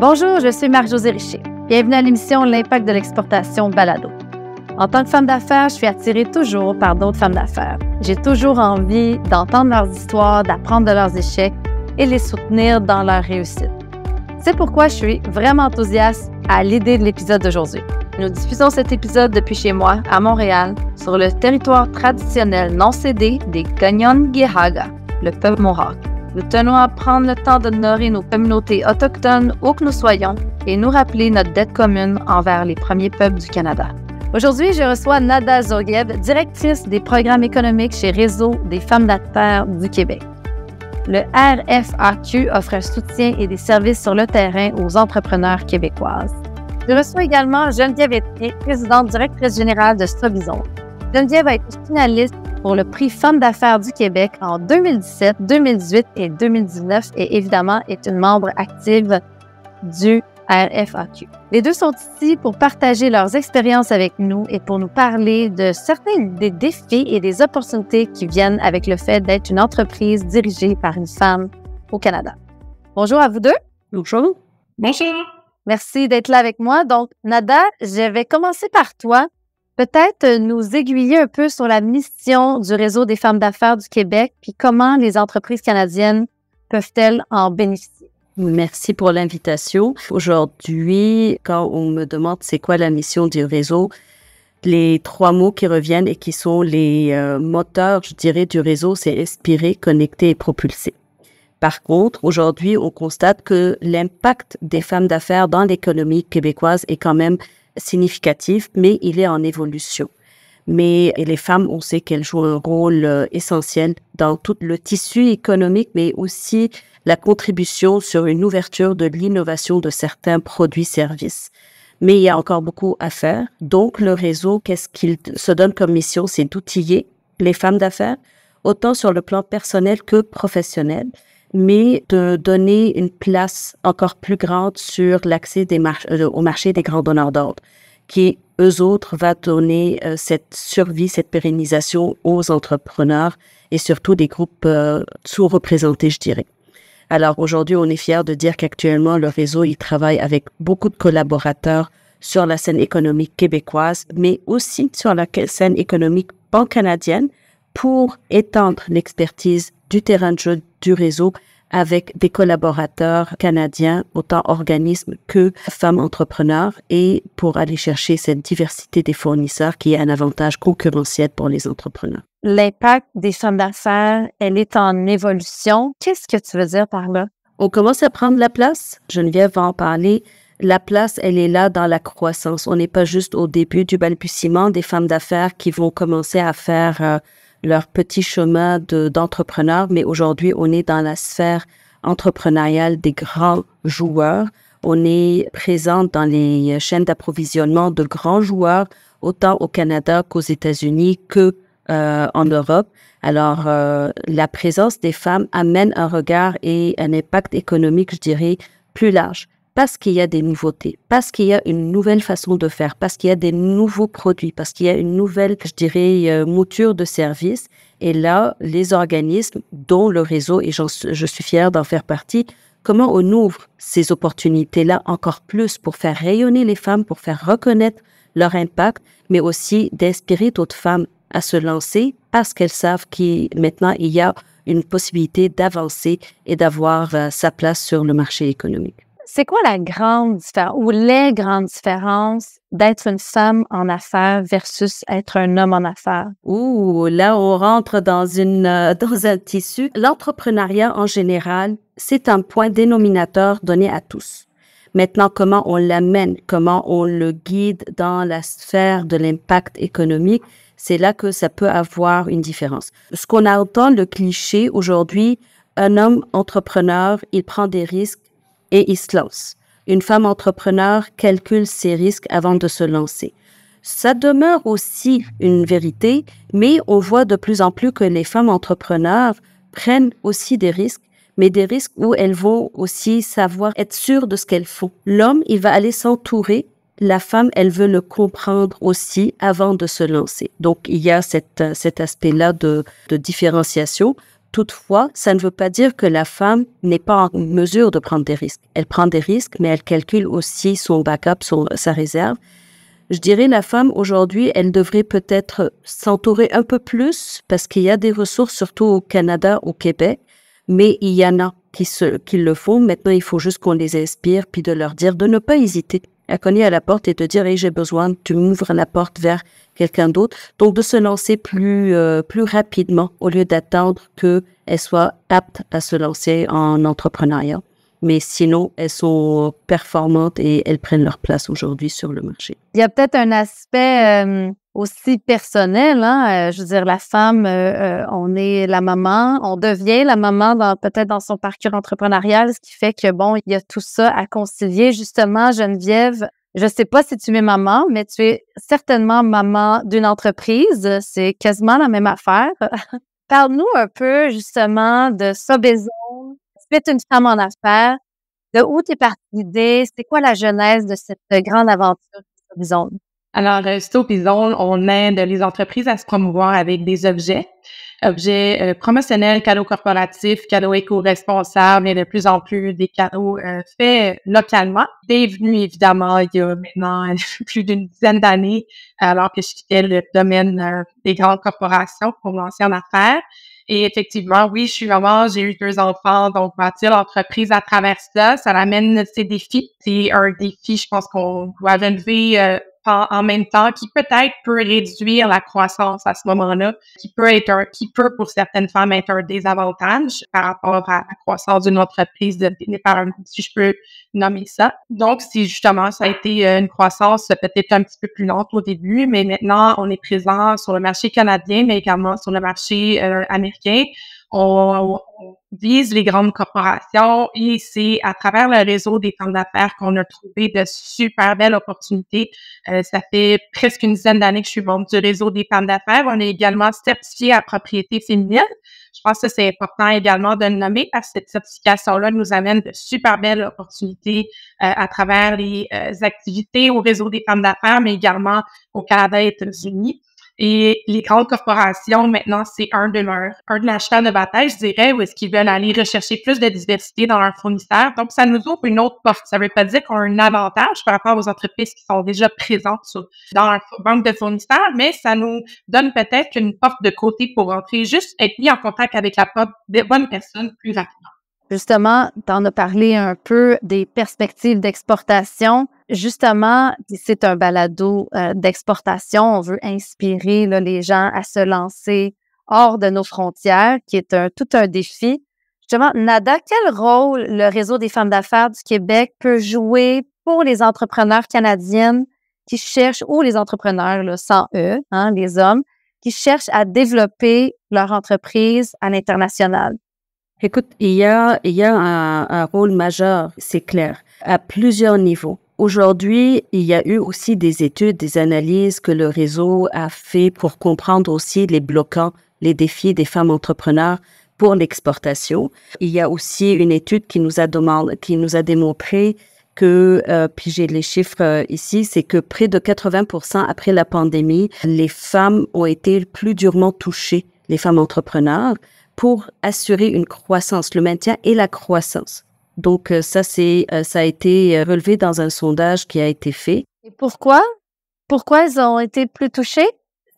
Bonjour, je suis Marc-Josée Richer. Bienvenue à l'émission L'Impact de l'exportation Balado. En tant que femme d'affaires, je suis attirée toujours par d'autres femmes d'affaires. J'ai toujours envie d'entendre leurs histoires, d'apprendre de leurs échecs et les soutenir dans leur réussite. C'est pourquoi je suis vraiment enthousiaste à l'idée de l'épisode d'aujourd'hui. Nous diffusons cet épisode depuis chez moi, à Montréal, sur le territoire traditionnel non cédé des Kanien'kehá:ka, le peuple Mohawk. Nous tenons à prendre le temps d'honorer nos communautés autochtones où que nous soyons et nous rappeler notre dette commune envers les premiers peuples du Canada. Aujourd'hui, je reçois Nada Zogheb, directrice des programmes économiques chez Réseau des femmes d'affaires du Québec. Le RFAQ offre un soutien et des services sur le terrain aux entrepreneurs québécoises. Je reçois également Geneviève Ettré, présidente directrice générale de Stobizon. Geneviève a été finaliste pour le prix Femmes d'affaires du Québec en 2017, 2018 et 2019 et évidemment est une membre active du RFAQ. Les deux sont ici pour partager leurs expériences avec nous et pour nous parler de certains des défis et des opportunités qui viennent avec le fait d'être une entreprise dirigée par une femme au Canada. Bonjour à vous deux. Bonjour. Bonjour. Merci d'être là avec moi. Donc, Nada, je vais commencer par toi. Peut-être nous aiguiller un peu sur la mission du Réseau des femmes d'affaires du Québec, puis comment les entreprises canadiennes peuvent-elles en bénéficier? Merci pour l'invitation. Aujourd'hui, quand on me demande c'est quoi la mission du réseau, les trois mots qui reviennent et qui sont les moteurs, je dirais, du réseau, c'est inspirer, connecter et propulser. Par contre, aujourd'hui, on constate que l'impact des femmes d'affaires dans l'économie québécoise est quand même significatif, mais il est en évolution. Mais les femmes, on sait qu'elles jouent un rôle essentiel dans tout le tissu économique, mais aussi la contribution sur une ouverture de l'innovation de certains produits-services. Mais il y a encore beaucoup à faire. Donc, le réseau, qu'est-ce qu'il se donne comme mission? C'est d'outiller les femmes d'affaires, autant sur le plan personnel que professionnel, mais de donner une place encore plus grande sur l'accès au marché des grands donneurs d'ordre, qui, eux autres, va donner cette survie, cette pérennisation aux entrepreneurs et surtout des groupes sous-représentés, je dirais. Alors, aujourd'hui, on est fiers de dire qu'actuellement, le réseau, il travaille avec beaucoup de collaborateurs sur la scène économique québécoise, mais aussi sur la scène économique pan-canadienne pour étendre l'expertise du terrain de jeu du réseau avec des collaborateurs canadiens, autant organismes que femmes entrepreneurs, et pour aller chercher cette diversité des fournisseurs qui est un avantage concurrentiel pour les entrepreneurs. L'impact des femmes d'affaires, elle est en évolution. Qu'est-ce que tu veux dire par là? On commence à prendre la place. Geneviève va en parler. La place, elle est là dans la croissance. On n'est pas juste au début du balbutiement des femmes d'affaires qui vont commencer à faire leur petit chemin d'entrepreneur, mais aujourd'hui, on est dans la sphère entrepreneuriale des grands joueurs. On est présente dans les chaînes d'approvisionnement de grands joueurs, autant au Canada qu'aux États-Unis que en Europe. Alors, la présence des femmes amène un regard et un impact économique, je dirais, plus large. Parce qu'il y a des nouveautés, parce qu'il y a une nouvelle façon de faire, parce qu'il y a des nouveaux produits, parce qu'il y a une nouvelle, je dirais, mouture de services. Et là, les organismes, dont le réseau, et je suis fière d'en faire partie, comment on ouvre ces opportunités-là encore plus pour faire rayonner les femmes, pour faire reconnaître leur impact, mais aussi d'inspirer d'autres femmes à se lancer parce qu'elles savent qu'il maintenant, il y a une possibilité d'avancer et d'avoir sa place sur le marché économique. C'est quoi la grande différence ou les grandes différences d'être une femme en affaires versus être un homme en affaires? Ouh, là, on rentre dans un tissu. L'entrepreneuriat, en général, c'est un point dénominateur donné à tous. Maintenant, comment on l'amène, comment on le guide dans la sphère de l'impact économique, c'est là que ça peut avoir une différence. Ce qu'on entend, le cliché aujourd'hui, un homme entrepreneur, il prend des risques et il se lance. Une femme entrepreneur calcule ses risques avant de se lancer. Ça demeure aussi une vérité, mais on voit de plus en plus que les femmes entrepreneurs prennent aussi des risques, mais des risques où elles vont aussi savoir être sûres de ce qu'elles font. L'homme, il va aller s'entourer. La femme, elle veut le comprendre aussi avant de se lancer. Donc, il y a cet aspect-là de différenciation. Toutefois, ça ne veut pas dire que la femme n'est pas en mesure de prendre des risques. Elle prend des risques, mais elle calcule aussi son backup, sa réserve. Je dirais la femme, aujourd'hui, elle devrait peut-être s'entourer un peu plus parce qu'il y a des ressources, surtout au Canada, au Québec, mais il y en a qui le font. Maintenant, il faut juste qu'on les inspire puis de leur dire de ne pas hésiter à cogner à la porte et de dire « Hey, j'ai besoin, tu m'ouvres la porte vers quelqu'un d'autre ». Donc, de se lancer plus rapidement au lieu d'attendre qu'elle soit apte à se lancer en entrepreneuriat. Mais sinon, elles sont performantes et elles prennent leur place aujourd'hui sur le marché. Il y a peut-être un aspect aussi personnel, hein? Je veux dire, la femme, on est la maman, on devient la maman peut-être dans son parcours entrepreneurial, ce qui fait que, bon, il y a tout ça à concilier. Justement, Geneviève, je sais pas si tu es maman, mais tu es certainement maman d'une entreprise. C'est quasiment la même affaire. Parle-nous un peu, justement, de Sobezone. Tu es une femme en affaires. De où t'es partie l'idée? C'est quoi la genèse de cette grande aventure Sobezone? Alors, Sobezone, on aide les entreprises à se promouvoir avec des objets promotionnels, cadeaux corporatifs, cadeaux éco-responsables et de plus en plus des cadeaux faits localement. C'est venu évidemment il y a maintenant plus d'une dizaine d'années, alors que je quittais le domaine des grandes corporations pour me lancer en affaires. Et effectivement, oui, je suis maman, j'ai eu 2 enfants, donc bâtir l'entreprise à travers ça amène ses défis. C'est un défi, je pense qu'on doit relever en même temps, qui peut-être peut réduire la croissance à ce moment-là, qui peut pour certaines femmes être un désavantage par rapport à la croissance d'une entreprise si je peux nommer ça. Donc, c'est justement, ça a été une croissance peut-être un petit peu plus lente au début, mais maintenant, on est présent sur le marché canadien, mais également sur le marché américain. On vise les grandes corporations et c'est à travers le réseau des femmes d'affaires qu'on a trouvé de super belles opportunités. Ça fait presque une dizaine d'années que je suis membre du réseau des femmes d'affaires. On est également certifié à propriété féminine. Je pense que c'est important également de le nommer parce que cette certification-là nous amène de super belles opportunités à travers les activités au réseau des femmes d'affaires, mais également au Canada et aux États-Unis. Et les grandes corporations, maintenant, c'est un de leurs chevaux de bataille, je dirais, où est-ce qu'ils veulent aller rechercher plus de diversité dans leurs fournisseurs. Donc, ça nous ouvre une autre porte. Ça veut pas dire qu'on a un avantage par rapport aux entreprises qui sont déjà présentes dans leur banque de fournisseurs, mais ça nous donne peut-être une porte de côté pour entrer, juste être mis en contact avec la bonne personne plus rapidement. Justement, tu en as parlé un peu des perspectives d'exportation. Justement, c'est un balado d'exportation. On veut inspirer là, les gens à se lancer hors de nos frontières, qui est tout un défi. Justement, Nada, quel rôle le Réseau des femmes d'affaires du Québec peut jouer pour les entrepreneurs canadiennes qui cherchent, ou les entrepreneurs là, sans eux, hein, les hommes, qui cherchent à développer leur entreprise à l'international? Écoute, il y a un rôle majeur, c'est clair, à plusieurs niveaux. Aujourd'hui, il y a eu aussi des études, des analyses que le réseau a fait pour comprendre aussi les bloquants, les défis des femmes entrepreneurs pour l'exportation. Il y a aussi une étude qui nous a démontré que, puis j'ai les chiffres ici, c'est que près de 80% après la pandémie, les femmes ont été plus durement touchées, les femmes entrepreneurs, pour assurer une croissance, le maintien et la croissance. Donc, ça a été relevé dans un sondage qui a été fait. Et pourquoi? Pourquoi elles ont été plus touchées?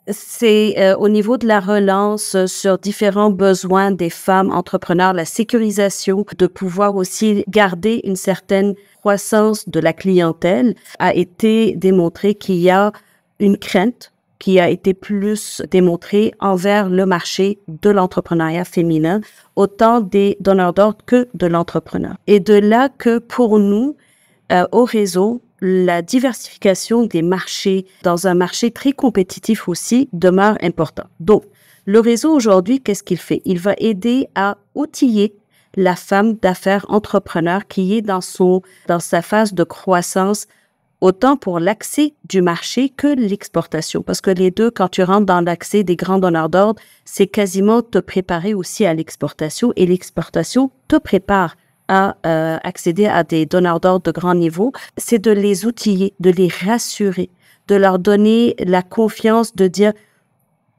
C'est au niveau de la relance sur différents besoins des femmes entrepreneurs, la sécurisation, de pouvoir aussi garder une certaine croissance de la clientèle, a été démontré qu'il y a une crainte qui a été plus démontrée envers le marché de l'entrepreneuriat féminin, autant des donneurs d'ordre que de l'entrepreneur. Et de là que pour nous, au réseau, la diversification des marchés dans un marché très compétitif aussi demeure important. Donc, le réseau aujourd'hui, qu'est-ce qu'il fait? Il va aider à outiller la femme d'affaires entrepreneur qui est dans sa phase de croissance, autant pour l'accès du marché que l'exportation. Parce que les deux, quand tu rentres dans l'accès des grands donneurs d'ordre, c'est quasiment te préparer aussi à l'exportation et l'exportation te prépare à accéder à des donneurs d'ordre de grand niveau. C'est de les outiller, de les rassurer, de leur donner la confiance de dire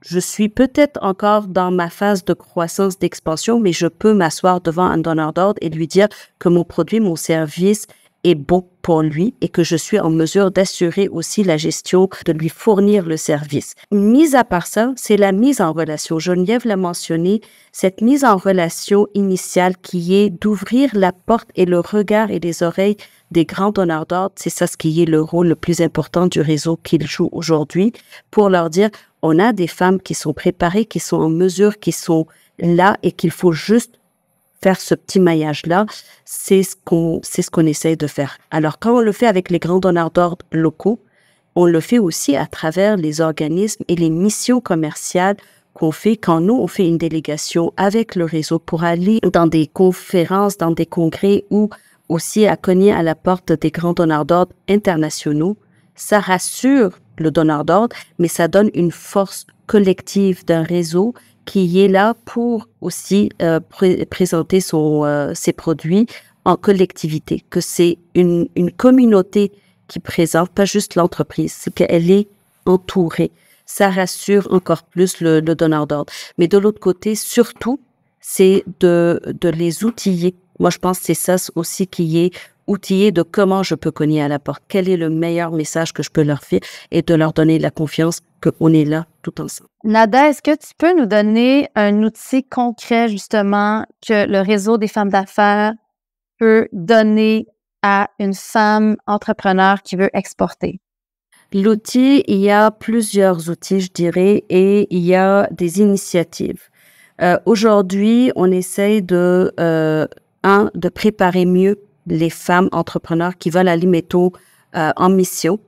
je suis peut-être encore dans ma phase de croissance, d'expansion, mais je peux m'asseoir devant un donneur d'ordre et lui dire que mon produit, mon service est bon pour lui et que je suis en mesure d'assurer aussi la gestion, de lui fournir le service. Mis à part ça, c'est la mise en relation. Geneviève l'a mentionné, cette mise en relation initiale qui est d'ouvrir la porte et le regard et les oreilles des grands donneurs d'ordre, c'est ça ce qui est le rôle le plus important du réseau qu'ils jouent aujourd'hui, pour leur dire, on a des femmes qui sont préparées, qui sont en mesure, qui sont là et qu'il faut juste faire ce petit maillage-là, c'est ce qu'on essaie de faire. Alors, quand on le fait avec les grands donneurs d'ordre locaux, on le fait aussi à travers les organismes et les missions commerciales qu'on fait quand nous, on fait une délégation avec le réseau pour aller dans des conférences, dans des congrès ou aussi à cogner à la porte des grands donneurs d'ordre internationaux. Ça rassure le donneur d'ordre, mais ça donne une force collective d'un réseau qui est là pour aussi présenter ses produits en collectivité, que c'est une communauté qui présente, pas juste l'entreprise, c'est qu'elle est entourée. Ça rassure encore plus le donneur d'ordre. Mais de l'autre côté, surtout, c'est de les outiller. Moi, je pense que c'est ça aussi qui est outillé de comment je peux cogner à la porte. Quel est le meilleur message que je peux leur faire et de leur donner la confiance qu'on est là tout ensemble. Nada, est-ce que tu peux nous donner un outil concret, justement, que le réseau des femmes d'affaires peut donner à une femme entrepreneur qui veut exporter? L'outil, il y a plusieurs outils, je dirais, et il y a des initiatives. Aujourd'hui, on essaye de préparer mieux les femmes entrepreneurs qui veulent aller, mettons, en mission.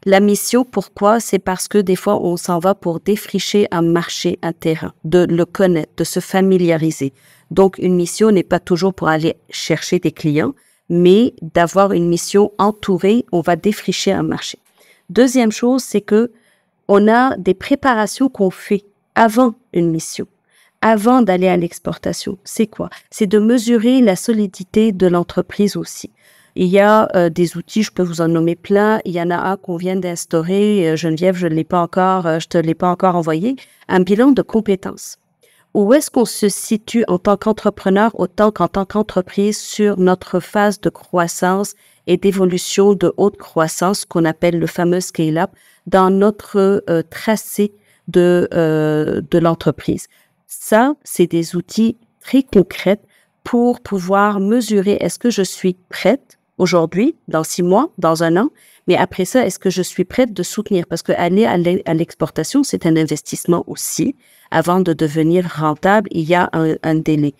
La mission, pourquoi? C'est parce que des fois, on s'en va pour défricher un marché, un terrain, de le connaître, de se familiariser. Donc, une mission n'est pas toujours pour aller chercher des clients, mais d'avoir une mission entourée, on va défricher un marché. Deuxième chose, c'est que on a des préparations qu'on fait avant une mission, avant d'aller à l'exportation. C'est quoi? C'est de mesurer la solidité de l'entreprise aussi. Il y a des outils, je peux vous en nommer plein. Il y en a un qu'on vient d'instaurer, Geneviève, je te l'ai pas encore envoyé, un bilan de compétences. Où est-ce qu'on se situe en tant qu'entrepreneur autant qu'en tant qu'entreprise sur notre phase de croissance et d'évolution de haute croissance qu'on appelle le fameux scale-up dans notre tracé de l'entreprise. Ça, c'est des outils très concrets pour pouvoir mesurer est-ce que je suis prête aujourd'hui, dans 6 mois, dans 1 an, mais après ça, est-ce que je suis prête de soutenir? Parce que aller à l'exportation, c'est un investissement aussi. Avant de devenir rentable, il y a un délai.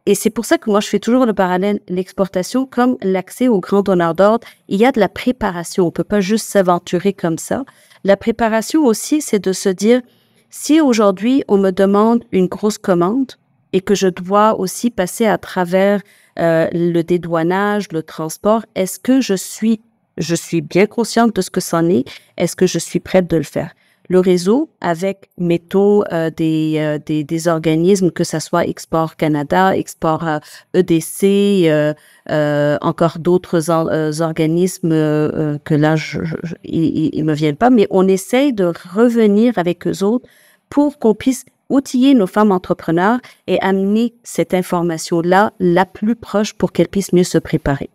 Et c'est pour ça que moi, je fais toujours le parallèle, l'exportation, comme l'accès aux grands donneurs d'ordre, il y a de la préparation. On peut pas juste s'aventurer comme ça. La préparation aussi, c'est de se dire, si aujourd'hui, on me demande une grosse commande et que je dois aussi passer à travers le dédouanage, le transport, est-ce que je suis bien consciente de ce que c'en est? Est-ce que je suis prête de le faire? Le réseau, avec, mettons, des organismes, que ça soit Export Canada, Export EDC, encore d'autres organismes que là, ils me viennent pas, mais on essaye de revenir avec eux autres pour qu'on puisse outiller nos femmes entrepreneurs et amener cette information-là la plus proche pour qu'elles puissent mieux se préparer.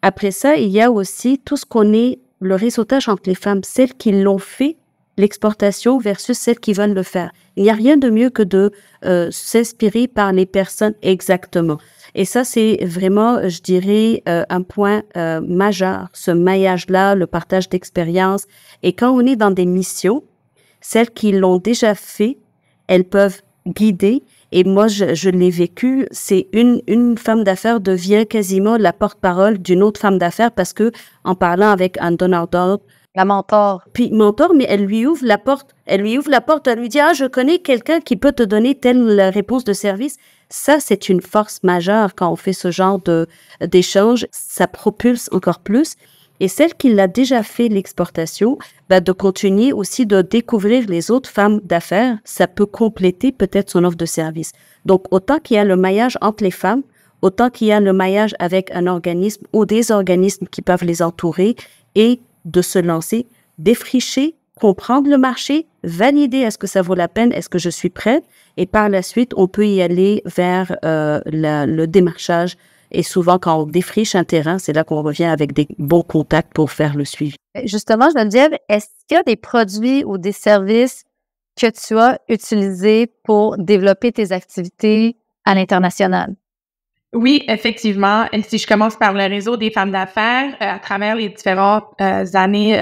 Après ça, il y a aussi tout ce qu'on est, le réseautage entre les femmes, celles qui l'ont fait, l'exportation versus celles qui veulent le faire. Il n'y a rien de mieux que de s'inspirer par les personnes exactement. Et ça, c'est vraiment, je dirais, un point majeur, ce maillage-là, le partage d'expérience. Et quand on est dans des missions, celles qui l'ont déjà fait, elles peuvent guider. Et moi, je l'ai vécu, c'est une femme d'affaires devient quasiment la porte-parole d'une autre femme d'affaires parce que en parlant avec un donneur d'ordre, la mentor. Puis mentor, mais elle lui ouvre la porte. Elle lui dit, je connais quelqu'un qui peut te donner telle réponse de service. Ça, c'est une force majeure quand on fait ce genre d'échange. Ça propulse encore plus. Et celle qui l'a déjà fait l'exportation, de continuer aussi de découvrir les autres femmes d'affaires, ça peut compléter peut-être son offre de service. Donc, autant qu'il y a le maillage entre les femmes, autant qu'il y a le maillage avec un organisme ou des organismes qui peuvent les entourer et de se lancer, défricher comprendre le marché, valider est-ce que ça vaut la peine, est-ce que je suis prête, et par la suite, on peut y aller vers le démarchage. Et souvent, quand on défriche un terrain, c'est là qu'on revient avec des bons contacts pour faire le suivi. Justement, Geneviève, est-ce qu'il y a des produits ou des services que tu as utilisés pour développer tes activités à l'international? Oui, effectivement. Et si je commence par le réseau des femmes d'affaires, à travers les différentes années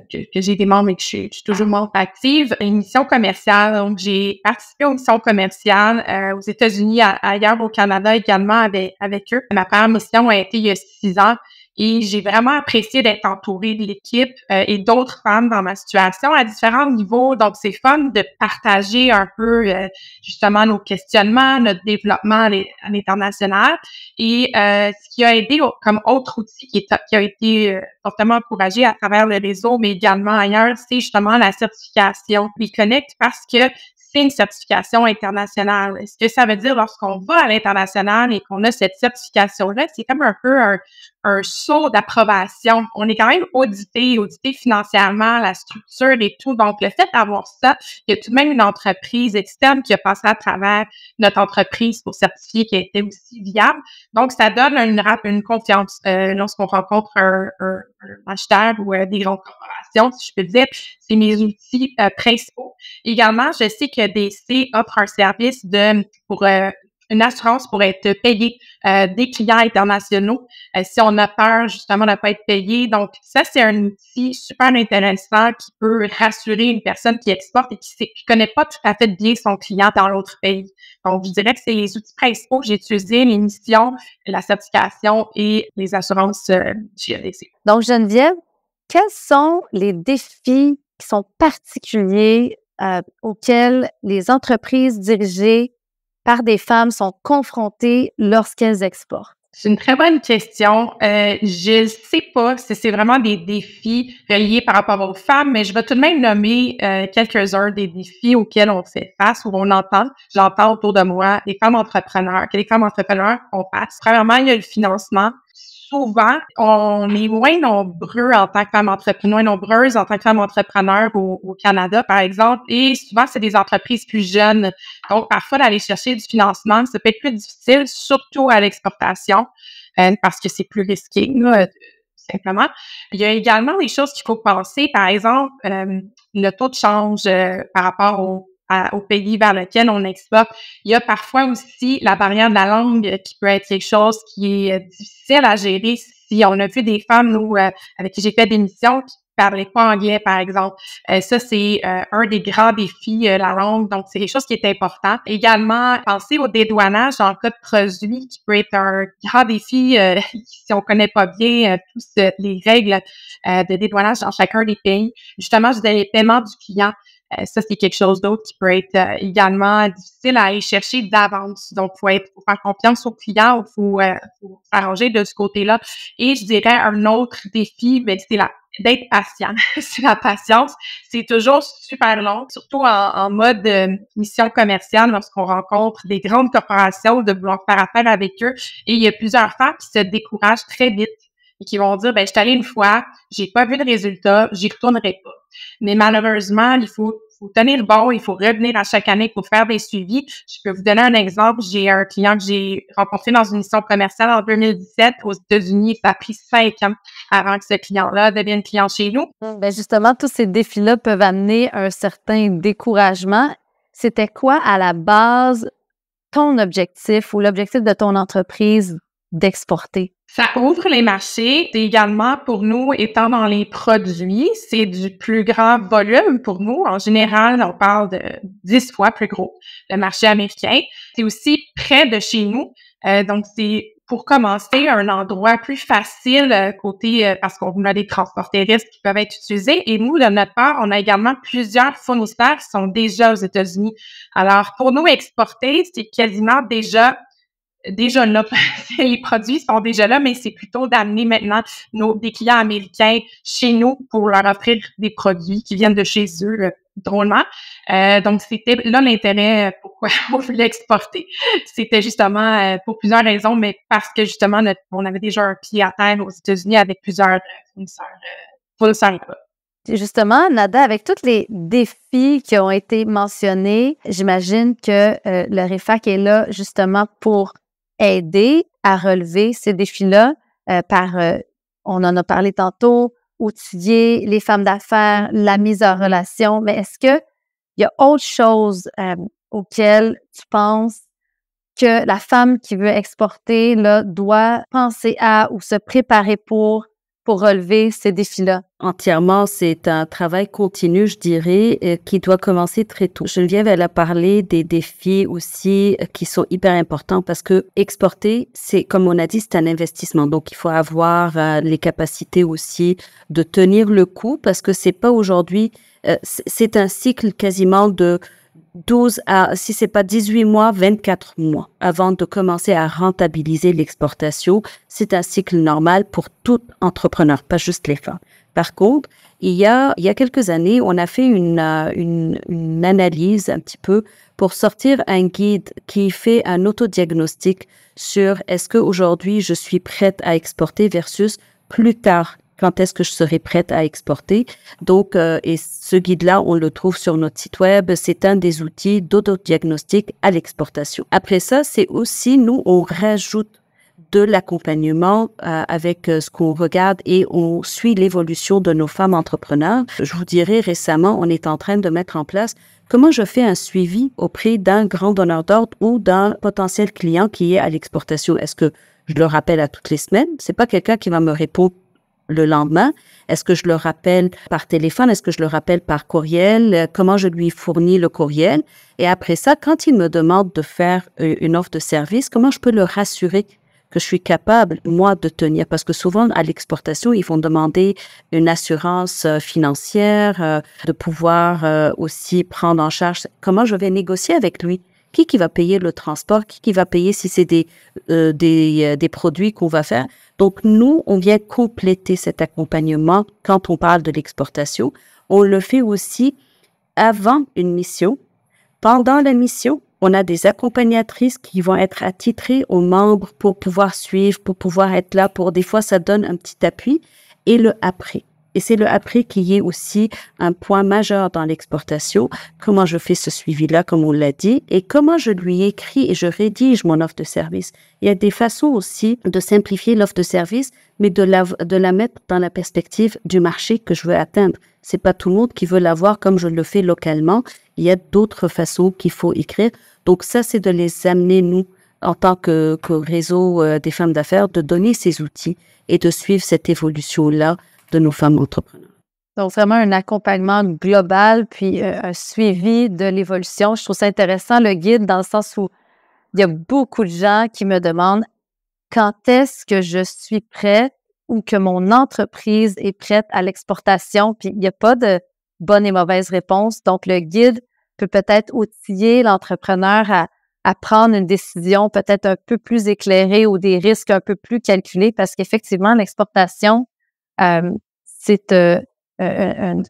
que j'ai été membre et que je suis toujours membre active, une mission commerciale. Donc, j'ai participé aux missions commerciales aux États-Unis, ailleurs au Canada également avec eux. Ma première mission a été il y a 6 ans. Et j'ai vraiment apprécié d'être entourée de l'équipe et d'autres femmes dans ma situation à différents niveaux. Donc, c'est fun de partager un peu justement nos questionnements, notre développement à l'international. Et ce qui a aidé comme autre outil qui a été fortement encouragé à travers le réseau, mais également ailleurs, c'est justement la certification WeConnect parce que c'est une certification internationale. Ce que ça veut dire lorsqu'on va à l'international et qu'on a cette certification-là, c'est comme un peu un saut d'approbation. On est quand même audité financièrement, la structure et tout. Donc, le fait d'avoir ça, il y a tout de même une entreprise externe qui a passé à travers notre entreprise pour certifier qu'elle était aussi viable. Donc, ça donne une confiance lorsqu'on rencontre un acheteur ou des grandes corporations, si je peux dire. C'est mes outils principaux. Également, je sais que DC offre un service pour une assurance pour être payé des clients internationaux si on a peur justement de ne pas être payé. Donc, ça, c'est un outil super intéressant qui peut rassurer une personne qui exporte et qui connaît pas tout à fait bien son client dans l'autre pays. Donc, je dirais que c'est les outils principaux que j'ai utilisés, les missions, la certification et les assurances chez ADC. Donc, Geneviève, quels sont les défis qui sont particuliers auxquels les entreprises dirigées par des femmes sont confrontées lorsqu'elles exportent? C'est une très bonne question. Je sais pas si c'est vraiment des défis reliés par rapport aux femmes, mais je vais tout de même nommer quelques-uns des défis auxquels on fait face ou j'entends autour de moi des femmes entrepreneurs, que les femmes entrepreneurs font face. Premièrement, il y a le financement. Souvent, on est moins nombreux en tant que femmes entrepreneurs, nombreuses en tant que femmes entrepreneurs au Canada, par exemple, et souvent, c'est des entreprises plus jeunes. Donc, parfois, d'aller chercher du financement, ça peut être plus difficile, surtout à l'exportation, parce que c'est plus risqué, là, simplement. Il y a également des choses qu'il faut penser, par exemple, le taux de change par rapport au pays vers lequel on exporte. Il y a parfois aussi la barrière de la langue qui peut être quelque chose qui est difficile à gérer. Si on a vu des femmes, nous, avec qui j'ai fait des missions, qui parlaient pas anglais, par exemple. Ça, c'est un des grands défis, la langue. Donc, c'est quelque chose qui est important. Également, penser au dédouanage en cas de produit qui peut être un grand défi si on connaît pas bien tous les règles de dédouanage dans chacun des pays. Justement, je disais les paiements du client. Ça, c'est quelque chose d'autre qui peut être également difficile à aller chercher d'avance. Donc, faut faire confiance au client, faut s'arranger de ce côté-là. Et je dirais un autre défi, ben, c'est d'être patient. C'est la patience. C'est toujours super long, surtout en mode mission commerciale lorsqu'on rencontre des grandes corporations de vouloir faire affaire avec eux. Et il y a plusieurs femmes qui se découragent très vite et qui vont dire, ben, je suis allée une fois, j'ai pas vu de résultat, j'y retournerai pas. Mais malheureusement, il faut tenir bon, il faut revenir à chaque année pour faire des suivis. Je peux vous donner un exemple. J'ai un client que j'ai rencontré dans une mission commerciale en 2017 aux États-Unis. Ça a pris 5 ans avant que ce client-là devienne client chez nous. Ben justement, tous ces défis-là peuvent amener un certain découragement. C'était quoi à la base ton objectif ou l'objectif de ton entreprise d'exporter? Ça ouvre les marchés. Et également, pour nous, étant dans les produits, c'est du plus grand volume pour nous. En général, on parle de 10 fois plus gros, le marché américain. C'est aussi près de chez nous. Donc, c'est pour commencer un endroit plus facile côté, parce qu'on a des transports terrestres qui peuvent être utilisés. Et nous, de notre part, on a également plusieurs fournisseurs qui sont déjà aux États-Unis. Alors, pour nous, exporter, c'est quasiment déjà là, les produits sont déjà là, mais c'est plutôt d'amener maintenant des clients américains chez nous pour leur offrir des produits qui viennent de chez eux, drôlement. Donc, c'était là l'intérêt pourquoi on voulait exporter. C'était justement pour plusieurs raisons, mais parce que justement, on avait déjà un pied à terre aux États-Unis avec plusieurs fournisseurs là-bas. Justement, Nada, avec tous les défis qui ont été mentionnés, j'imagine que le REFAC est là justement pour aider à relever ces défis-là on en a parlé tantôt, outiller les femmes d'affaires, la mise en relation, mais est-ce qu'il y a autre chose auquel tu penses que la femme qui veut exporter là, doit penser à ou se préparer pour relever ces défis-là? Entièrement, c'est un travail continu, je dirais, qui doit commencer très tôt. Geneviève, elle a parlé des défis aussi qui sont hyper importants parce que exporter, c'est, comme on a dit, c'est un investissement. Donc, il faut avoir les capacités aussi de tenir le coup parce que c'est pas aujourd'hui, c'est un cycle quasiment de 12 à, si c'est pas 18 mois, 24 mois avant de commencer à rentabiliser l'exportation. C'est un cycle normal pour tout entrepreneur, pas juste les femmes. Par contre, il y a quelques années, on a fait une analyse un petit peu pour sortir un guide qui fait un autodiagnostic sur est-ce qu'aujourd'hui je suis prête à exporter versus plus tard. Quand est-ce que je serai prête à exporter? Donc, et ce guide-là, on le trouve sur notre site web. C'est un des outils d'autodiagnostic à l'exportation. Après ça, c'est aussi, nous, on rajoute de l'accompagnement avec ce qu'on regarde et on suit l'évolution de nos femmes entrepreneurs. Je vous dirais, récemment, on est en train de mettre en place comment je fais un suivi auprès d'un grand donneur d'ordre ou d'un potentiel client qui est à l'exportation. Est-ce que je le rappelle à toutes les semaines? C'est pas quelqu'un qui va me répondre le lendemain. Est-ce que je le rappelle par téléphone? Est-ce que je le rappelle par courriel? Comment je lui fournis le courriel? Et après ça, quand il me demande de faire une offre de service, comment je peux le rassurer que je suis capable, moi, de tenir? Parce que souvent, à l'exportation, ils vont demander une assurance financière, de pouvoir aussi prendre en charge. Comment je vais négocier avec lui? Qui va payer le transport? Qui va payer si c'est des produits qu'on va faire? Donc, nous, on vient compléter cet accompagnement quand on parle de l'exportation. On le fait aussi avant une mission. Pendant la mission, on a des accompagnatrices qui vont être attitrées aux membres pour pouvoir suivre, pour pouvoir être là. Pour des fois, ça donne un petit appui. Et le après. Et c'est le après qui est aussi un point majeur dans l'exportation. Comment je fais ce suivi-là, comme on l'a dit, et comment je lui écris et je rédige mon offre de service. Il y a des façons aussi de simplifier l'offre de service, mais de la mettre dans la perspective du marché que je veux atteindre. C'est pas tout le monde qui veut l'avoir comme je le fais localement. Il y a d'autres façons qu'il faut écrire. Donc ça, c'est de les amener, nous, en tant que réseau des femmes d'affaires, de donner ces outils et de suivre cette évolution-là de nos femmes entrepreneurs. Donc, vraiment un accompagnement global, puis un suivi de l'évolution. Je trouve ça intéressant, le guide, dans le sens où il y a beaucoup de gens qui me demandent quand est-ce que je suis prête ou que mon entreprise est prête à l'exportation, puis il n'y a pas de bonne et mauvaise réponse. Donc, le guide peut peut-être outiller l'entrepreneur à prendre une décision peut-être un peu plus éclairée ou des risques un peu plus calculés, parce qu'effectivement, l'exportation, c'est un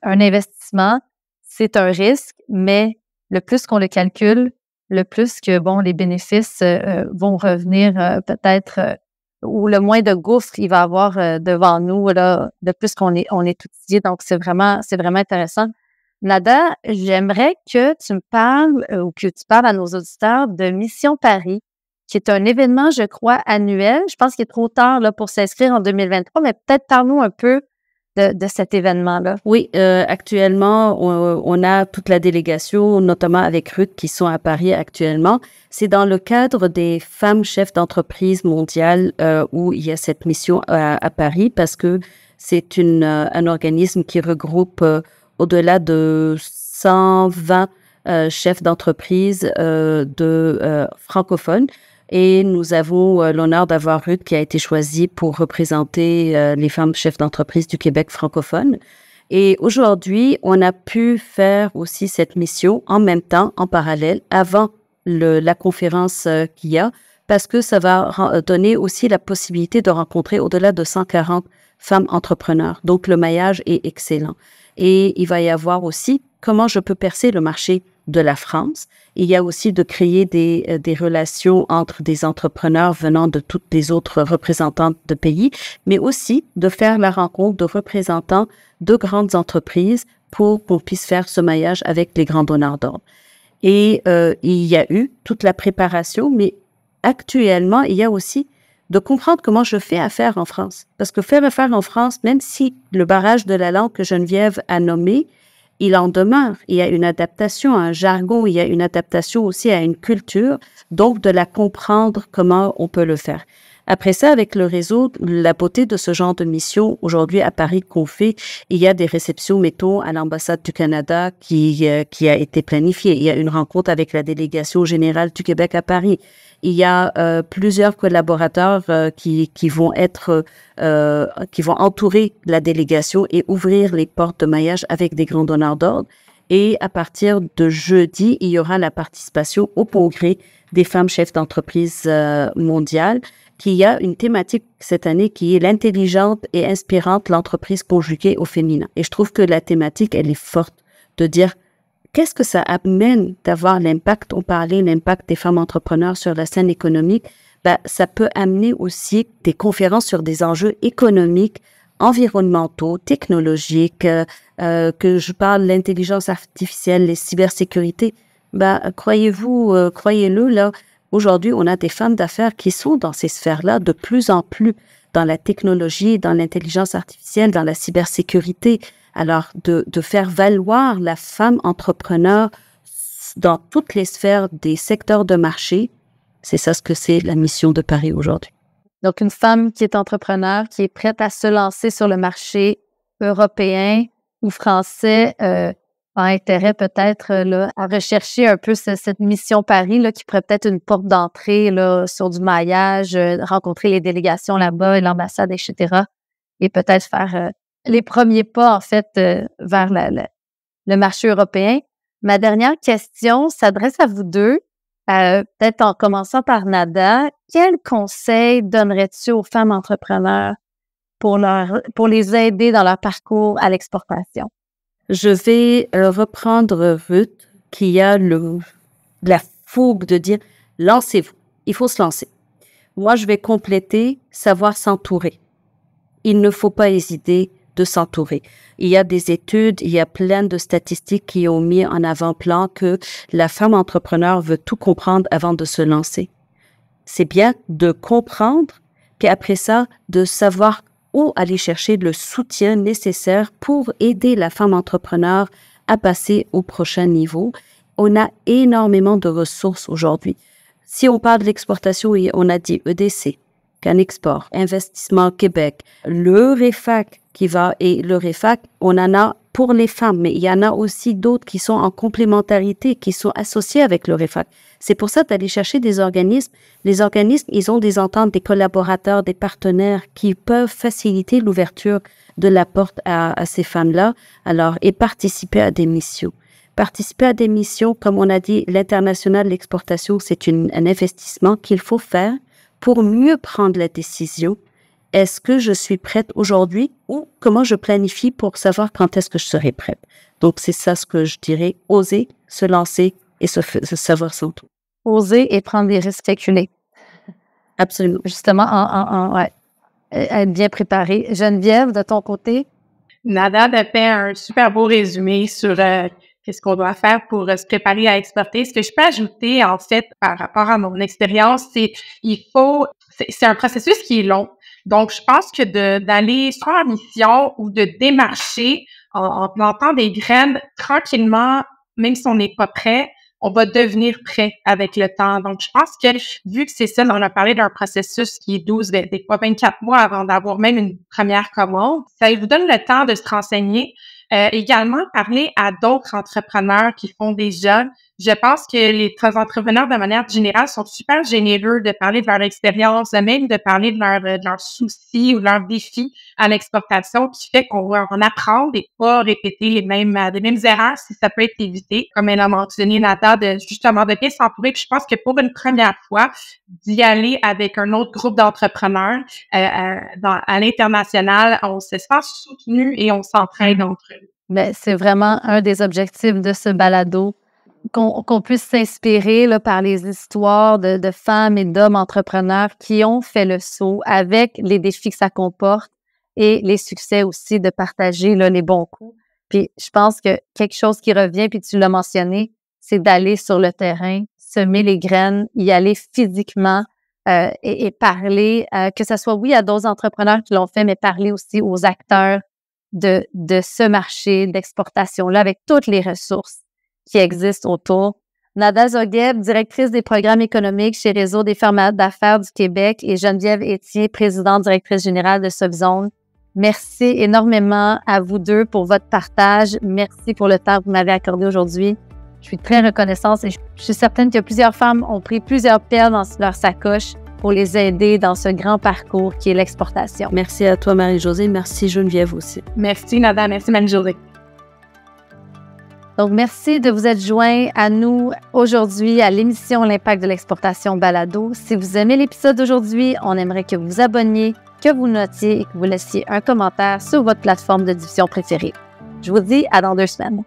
investissement, c'est un risque, mais le plus qu'on le calcule, le plus que les bénéfices vont revenir peut-être, ou le moins de gouffres il va avoir devant nous là, de plus qu'on est outillé. Donc c'est vraiment intéressant. Nada, j'aimerais que tu me parles ou que tu parles à nos auditeurs de Mission Paris, qui est un événement, je crois, annuel. Je pense qu'il est trop tard là, pour s'inscrire en 2023, mais peut-être parle-nous un peu de cet événement-là. Oui, actuellement, on a toute la délégation, notamment avec Ruth, qui sont à Paris actuellement. C'est dans le cadre des femmes chefs d'entreprise mondiales où il y a cette mission à Paris, parce que c'est un organisme qui regroupe au-delà de 120 chefs d'entreprise francophones. Et nous avons l'honneur d'avoir Ruth qui a été choisie pour représenter les femmes chefs d'entreprise du Québec francophone. Et aujourd'hui, on a pu faire aussi cette mission en même temps, en parallèle, avant la conférence qu'il y a, parce que ça va donner aussi la possibilité de rencontrer au-delà de 140 femmes entrepreneurs. Donc, le maillage est excellent. Et il va y avoir aussi comment je peux percer le marché de la France. Il y a aussi de créer des relations entre des entrepreneurs venant de toutes les autres représentantes de pays, mais aussi de faire la rencontre de représentants de grandes entreprises pour qu'on puisse faire ce maillage avec les grands donneurs d'ordre. Et il y a eu toute la préparation, mais actuellement, il y a aussi de comprendre comment je fais affaire en France. Parce que faire affaire en France, même si le barrage de la langue que Geneviève a nommé, il en demeure. Il y a une adaptation à un jargon, il y a une adaptation aussi à une culture, donc de la comprendre comment on peut le faire. Après ça, avec le réseau, la beauté de ce genre de mission, aujourd'hui à Paris qu'on fait, il y a des réceptions, mettons, à l'ambassade du Canada qui a été planifiée. Il y a une rencontre avec la délégation générale du Québec à Paris. Il y a plusieurs collaborateurs qui vont entourer la délégation et ouvrir les portes de maillage avec des grands donneurs d'ordre. Et à partir de jeudi, il y aura la participation au congrès des femmes chefs d'entreprise mondiales, qui a une thématique cette année qui est l'intelligente et inspirante l'entreprise conjuguée au féminin. Et je trouve que la thématique, elle est forte de dire qu'est-ce que ça amène d'avoir l'impact, on parlait l'impact des femmes entrepreneurs sur la scène économique, ça peut amener aussi des conférences sur des enjeux économiques, environnementaux, technologiques, que je parle l'intelligence artificielle, les cybersécurités. Croyez-le, là, aujourd'hui, on a des femmes d'affaires qui sont dans ces sphères-là de plus en plus, dans la technologie, dans l'intelligence artificielle, dans la cybersécurité. Alors, de faire valoir la femme entrepreneur dans toutes les sphères des secteurs de marché, c'est ça ce que c'est la mission de Paris aujourd'hui. Donc, une femme qui est entrepreneur, qui est prête à se lancer sur le marché européen ou français, a intérêt peut-être là, à rechercher un peu cette mission Paris là, qui pourrait peut-être une porte d'entrée là, sur du maillage, rencontrer les délégations là-bas, l'ambassade, etc. Et peut-être faire les premiers pas, en fait, vers le marché européen. Ma dernière question s'adresse à vous deux. Peut-être en commençant par Nada, quel conseil donnerais-tu aux femmes entrepreneurs pour les aider dans leur parcours à l'exportation? Je vais reprendre Ruth, qui a la fougue de dire « lancez-vous ». Il faut se lancer. Moi, je vais compléter « savoir s'entourer ». Il ne faut pas hésiter de s'entourer. Il y a des études, il y a plein de statistiques qui ont mis en avant-plan que la femme entrepreneur veut tout comprendre avant de se lancer. C'est bien de comprendre, puis après ça, de savoir où aller chercher le soutien nécessaire pour aider la femme entrepreneur à passer au prochain niveau. On a énormément de ressources aujourd'hui. Si on parle de l'exportation, on a dit EDC, Canexport, Investissement Québec, le REFAC et le REFAC, on en a pour les femmes, mais il y en a aussi d'autres qui sont en complémentarité, qui sont associés avec le REFAC. C'est pour ça d'aller chercher des organismes. Les organismes, ils ont des ententes, des collaborateurs, des partenaires qui peuvent faciliter l'ouverture de la porte à ces femmes-là, alors, et participer à des missions. Participer à des missions, comme on a dit, l'international, l'exportation, c'est un investissement qu'il faut faire pour mieux prendre la décision. Est-ce que je suis prête aujourd'hui ou comment je planifie pour savoir quand est-ce que je serai prête? Donc, c'est ça ce que je dirais, oser, se lancer et se savoir s'entourer. Oser et prendre des risques calculés. Absolument. Justement, ouais, être bien préparé. Geneviève, de ton côté? Nada a fait un super beau résumé sur qu'est-ce qu'on doit faire pour se préparer à exporter. Ce que je peux ajouter, en fait, par rapport à mon expérience, c'est un processus qui est long. Donc, je pense que d'aller soit en mission ou de démarcher en plantant des graines tranquillement, même si on n'est pas prêt, on va devenir prêt avec le temps. Donc, je pense que vu que c'est ça, on a parlé d'un processus qui est 12, des fois 24 mois avant d'avoir même une première commande, ça vous donne le temps de se renseigner. Également, parler à d'autres entrepreneurs qui font déjà. Je pense que les entrepreneurs, de manière générale, sont super généreux de parler de leur expérience, même de parler de leurs soucis ou de leurs défis à l'exportation, qui fait qu'on va en apprendre et pas répéter les mêmes erreurs si ça peut être évité. Comme elle a mentionné, Nata, de bien s'entourer. Puis je pense que pour une première fois, d'y aller avec un autre groupe d'entrepreneurs à l'international, on se sent soutenu et on s'entraide entre eux. Ben, c'est vraiment un des objectifs de ce balado, qu'on puisse s'inspirer là, par les histoires de femmes et d'hommes entrepreneurs qui ont fait le saut avec les défis que ça comporte et les succès aussi, de partager là, les bons coups. Puis je pense que quelque chose qui revient, puis tu l'as mentionné, c'est d'aller sur le terrain, semer les graines, y aller physiquement et parler, que ce soit, oui, à d'autres entrepreneurs qui l'ont fait, mais parler aussi aux acteurs de ce marché d'exportation-là avec toutes les ressources qui existent autour. Nada Zogueb, directrice des programmes économiques chez Réseau des femmes d'affaires du Québec, et Geneviève Etier, présidente directrice générale de Subzone. Merci énormément à vous deux pour votre partage. Merci pour le temps que vous m'avez accordé aujourd'hui. Je suis très reconnaissante et je suis certaine que plusieurs femmes ont pris plusieurs perles dans leur sacoche pour les aider dans ce grand parcours qui est l'exportation. Merci à toi, Marie-Josée. Merci, Geneviève, aussi. Merci, Nada. Merci, Marie-Josée. Donc, merci de vous être joints à nous aujourd'hui à l'émission L'Impact de l'exportation balado. Si vous aimez l'épisode d'aujourd'hui, on aimerait que vous vous abonniez, que vous notiez et que vous laissiez un commentaire sur votre plateforme de diffusion préférée. Je vous dis à dans 2 semaines.